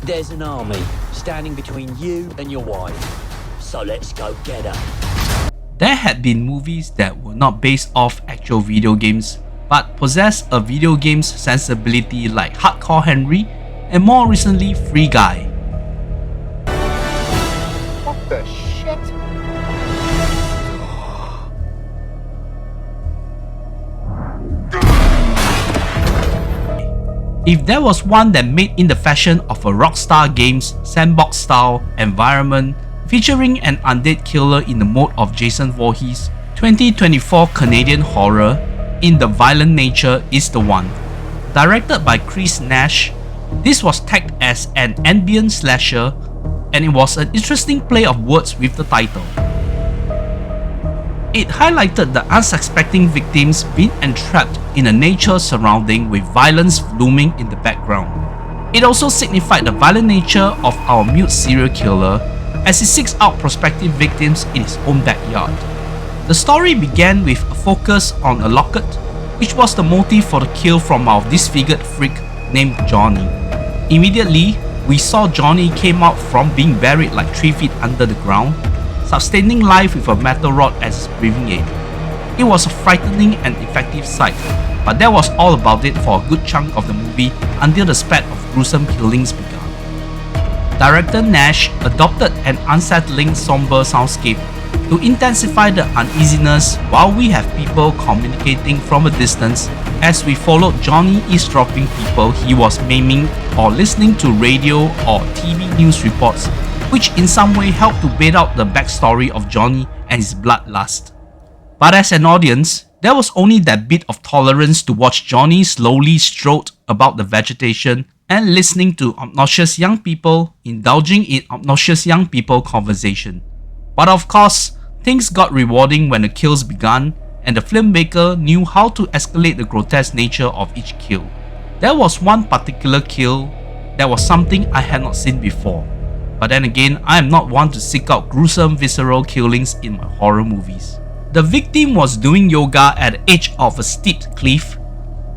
There's an army standing between you and your wife. So let's go get her. There had been movies that were not based off actual video games, but possessed a video game's sensibility like Hardcore Henry and more recently Free Guy. What the shit? If there was one that made in the fashion of a Rockstar Games sandbox style environment featuring an undead killer in the mode of Jason Voorhees, 2024 Canadian horror Inaviolentnature is the one. Directed by Chris Nash, this was tagged as an ambient slasher, and it was an interesting play of words with the title. It highlighted the unsuspecting victims being entrapped in a nature surrounding with violence looming in the background. It also signified the violent nature of our mute serial killer as he seeks out prospective victims in his own backyard. The story began with a focus on a locket, which was the motive for the kill from our disfigured freak named Johnny. Immediately, we saw Johnny came out from being buried like 3 feet under the ground, sustaining life with a metal rod as his breathing aid. It was a frightening and effective sight, but that was all about it for a good chunk of the movie until the spat of gruesome killings began. Director Nash adopted an unsettling somber soundscape to intensify the uneasiness while we have people communicating from a distance as we followed Johnny eavesdropping people he was maiming or listening to radio or TV news reports, which in some way helped to bait out the backstory of Johnny and his bloodlust. But as an audience, there was only that bit of tolerance to watch Johnny slowly strode about the vegetation and listening to obnoxious young people indulging in obnoxious young people conversation. But of course, things got rewarding when the kills began and the filmmaker knew how to escalate the grotesque nature of each kill. There was one particular kill that was something I had not seen before. But then again, I am not one to seek out gruesome visceral killings in my horror movies. The victim was doing yoga at the edge of a steep cliff,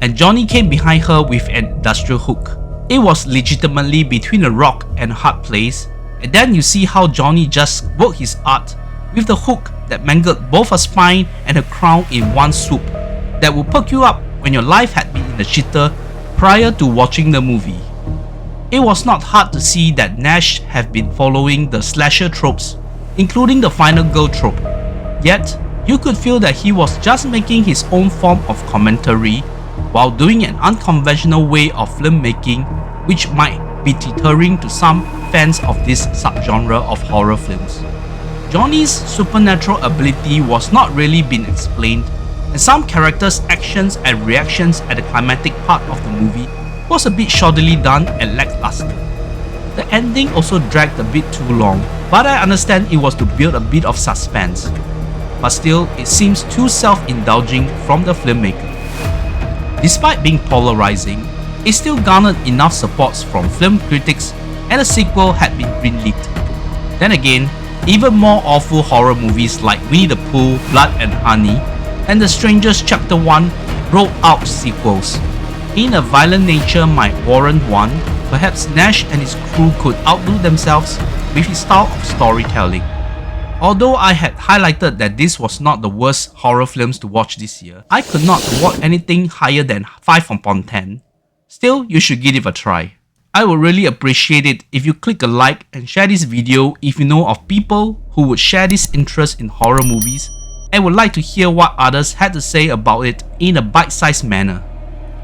and Johnny came behind her with an industrial hook. It was legitimately between a rock and a hard place, and then you see how Johnny just worked his art with the hook that mangled both her spine and her crown in one swoop that will perk you up when your life had been in the shitter prior to watching the movie. It was not hard to see that Nash had been following the slasher tropes, including the final girl trope, yet you could feel that he was just making his own form of commentary while doing an unconventional way of filmmaking which might be deterring to some fans of this subgenre of horror films. Johnny's supernatural ability was not really being explained, and some characters' actions and reactions at the climatic part of the movie was a bit shoddily done and lackluster. The ending also dragged a bit too long, but I understand it was to build a bit of suspense. But still, it seems too self-indulging from the filmmaker. Despite being polarizing, it still garnered enough supports from film critics and a sequel had been greenlit. Then again, even more awful horror movies like Winnie the Pooh, Blood and Honey, and The Strangers Chapter 1 brought out sequels. Inaviolentnature might warrant one. Perhaps Nash and his crew could outdo themselves with his style of storytelling. Although I had highlighted that this was not the worst horror films to watch this year, I could not award anything higher than 5 upon 10. Still, you should give it a try. I would really appreciate it if you click a like and share this video if you know of people who would share this interest in horror movies and would like to hear what others had to say about it in a bite-sized manner.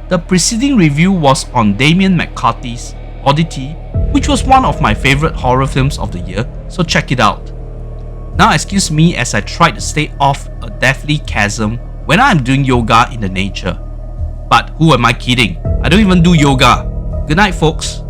The preceding review was on Damien McCarthy's Oddity, which was one of my favorite horror films of the year, so check it out. Now excuse me as I try to stay off a deathly chasm when I am doing yoga in the nature. But who am I kidding? I don't even do yoga. Good night, folks.